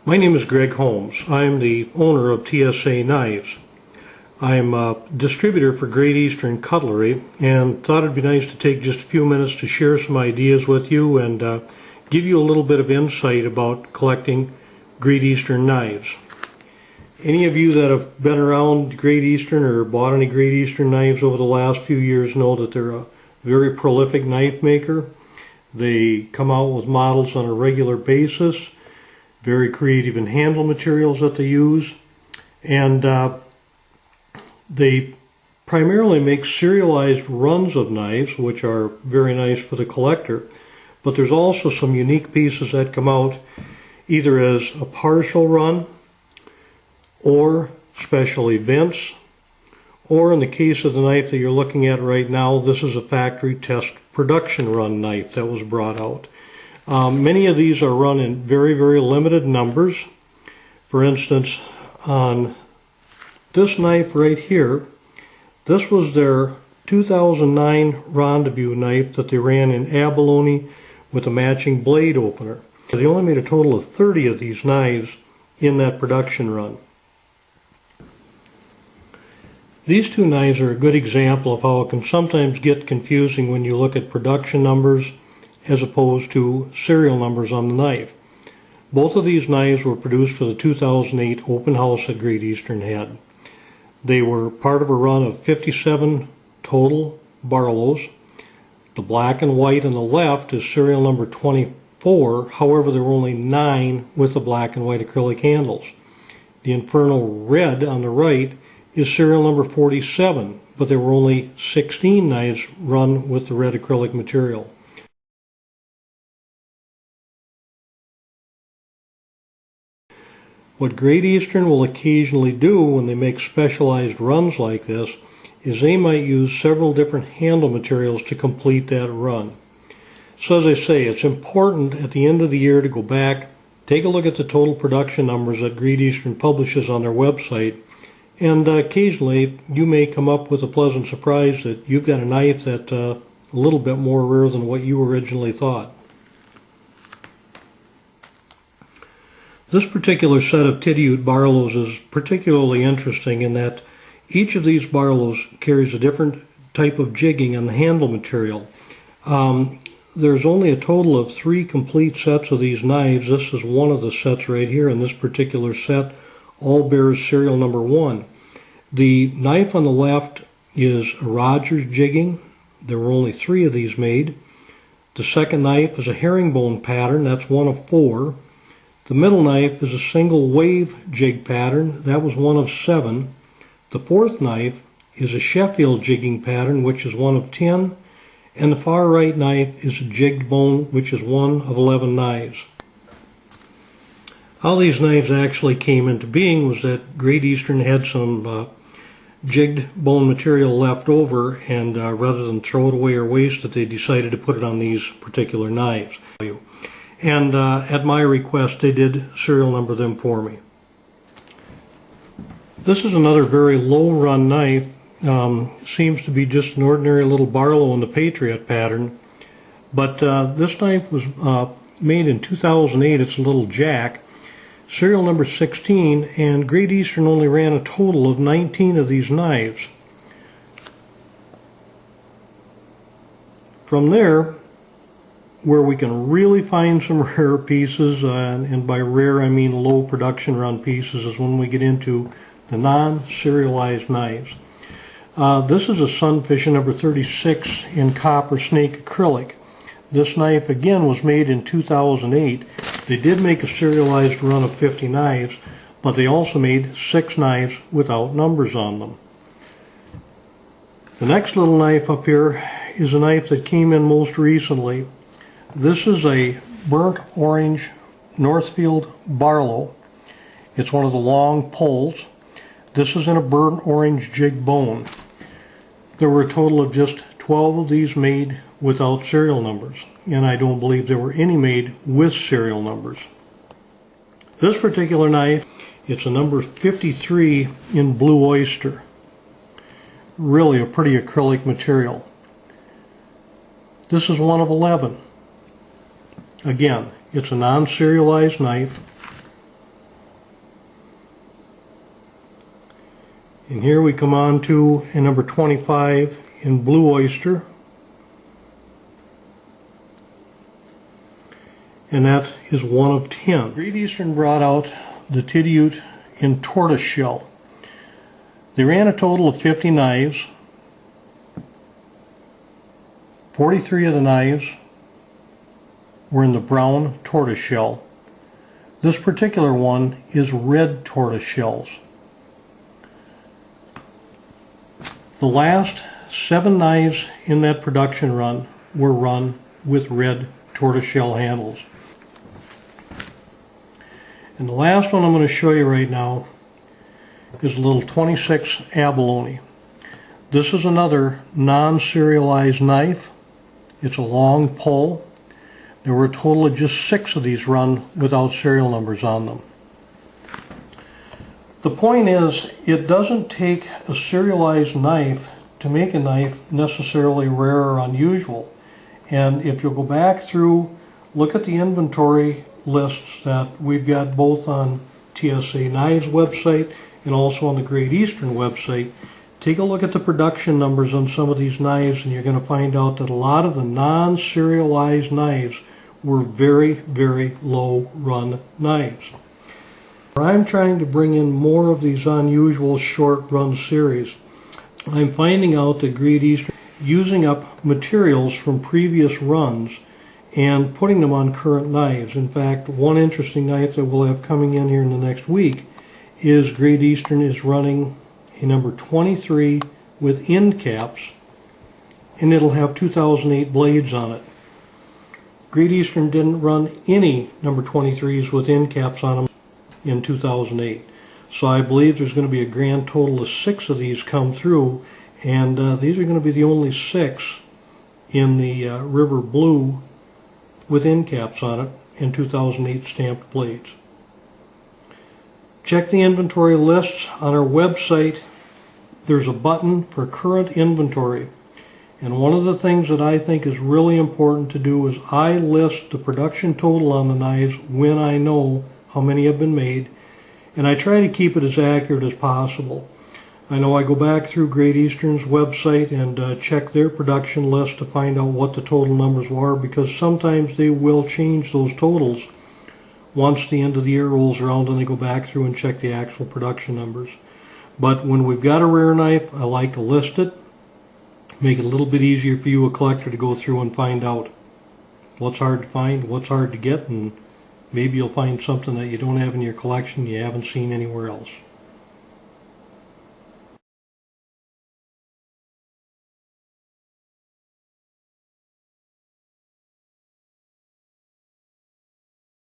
My name is Greg Holmes. I'm the owner of TSA Knives. I'm a distributor for Great Eastern Cutlery and thought it'd be nice to take just a few minutes to share some ideas with you and give you a little bit of insight about collecting Great Eastern knives. Any of you that have been around Great Eastern or bought any Great Eastern knives over the last few years know that they're a very prolific knife maker. They come out with models on a regular basis. Very creative in handle materials that they use, and they primarily make serialized runs of knives, which are very nice for the collector, but there's also some unique pieces that come out either as a partial run or special events, or in the case of the knife that you're looking at right now, this is a factory test production run knife that was brought out. Many of these are run in very, very limited numbers. For instance, on this knife right here, this was their 2009 Rendezvous knife that they ran in abalone with a matching blade opener. They only made a total of 30 of these knives in that production run. These two knives are a good example of how it can sometimes get confusing when you look at production numbers as opposed to serial numbers on the knife. Both of these knives were produced for the 2008 open house that Great Eastern had. They were part of a run of 57 total Barlows. The black and white on the left is serial number 24, however there were only 9 with the black and white acrylic handles. The Inferno Red on the right is serial number 47, but there were only 16 knives run with the red acrylic material. What Great Eastern will occasionally do when they make specialized runs like this is they might use several different handle materials to complete that run. So as I say, it's important at the end of the year to go back, take a look at the total production numbers that Great Eastern publishes on their website, and occasionally you may come up with a pleasant surprise that you've got a knife that's a little bit more rare than what you originally thought. This particular set of Titiute Barlows is particularly interesting in that each of these Barlows carries a different type of jigging on the handle material. There's only a total of 3 complete sets of these knives. This is one of the sets right here, and this particular set all bears serial number 1. The knife on the left is a Rogers jigging. There were only 3 of these made. The second knife is a herringbone pattern. That's one of 4. The middle knife is a single wave jig pattern. That was one of 7. The fourth knife is a Sheffield jigging pattern, which is one of 10. And the far right knife is a jigged bone, which is one of 11 knives. How these knives actually came into being was that Great Eastern had some jigged bone material left over, and rather than throw it away or waste it, they decided to put it on these particular knives. And at my request, they did serial number them for me. This is another very low run knife. Seems to be just an ordinary little Barlow in the Patriot pattern. But this knife was made in 2008. It's a little Jack. Serial number 16, and Great Eastern only ran a total of 19 of these knives. From there, where we can really find some rare pieces, and by rare I mean low production run pieces, is when we get into the non-serialized knives. This is a Sunfisher number 36 in copper snake acrylic. This knife again was made in 2008. They did make a serialized run of 50 knives, but they also made 6 knives without numbers on them. The next little knife up here is a knife that came in most recently. This is a burnt orange Northfield Barlow. It's one of the long poles. This is in a burnt orange jig bone. There were a total of just 12 of these made without serial numbers, and I don't believe there were any made with serial numbers. This particular knife, it's a number 53 in Blue Oyster. Really a pretty acrylic material. This is one of 11. Again, it's a non-serialized knife. And here we come on to a number 25 in Blue Oyster. And that is one of 10. Great Eastern brought out the Tidiute in tortoise shell. They ran a total of 50 knives. 43 of the knives were in the brown tortoise shell. This particular one is red tortoise shells. The last 7 knives in that production run were run with red tortoise shell handles. And the last one I'm going to show you right now is a little 26 abalone. This is another non-serialized knife. It's a long pull. There were a total of just 6 of these run without serial numbers on them. The point is, it doesn't take a serialized knife to make a knife necessarily rare or unusual. And if you'll go back through, look at the inventory lists that we've got both on TSA Knives website and also on the Great Eastern website. Take a look at the production numbers on some of these knives, and you're going to find out that a lot of the non-serialized knives were very, very low run knives. I'm trying to bring in more of these unusual short run series. I'm finding out that Great Eastern is using up materials from previous runs and putting them on current knives. In fact, one interesting knife that we'll have coming in here in the next week is Great Eastern is running a number 23 with end caps, and it'll have 2008 blades on it. Great Eastern didn't run any number 23s with end caps on them in 2008. So I believe there's going to be a grand total of 6 of these come through, and these are going to be the only 6 in the River Blue with end caps on it and 2008 stamped blades. Check the inventory lists on our website. There's a button for current inventory. And one of the things that I think is really important to do is I list the production total on the knives when I know how many have been made, and I try to keep it as accurate as possible. I know I go back through Great Eastern's website and check their production list to find out what the total numbers were, because sometimes they will change those totals once the end of the year rolls around and they go back through and check the actual production numbers. But when we've got a rare knife, I like to list it, make it a little bit easier for you, a collector, to go through and find out what's hard to find, what's hard to get, and maybe you'll find something that you don't have in your collection you haven't seen anywhere else.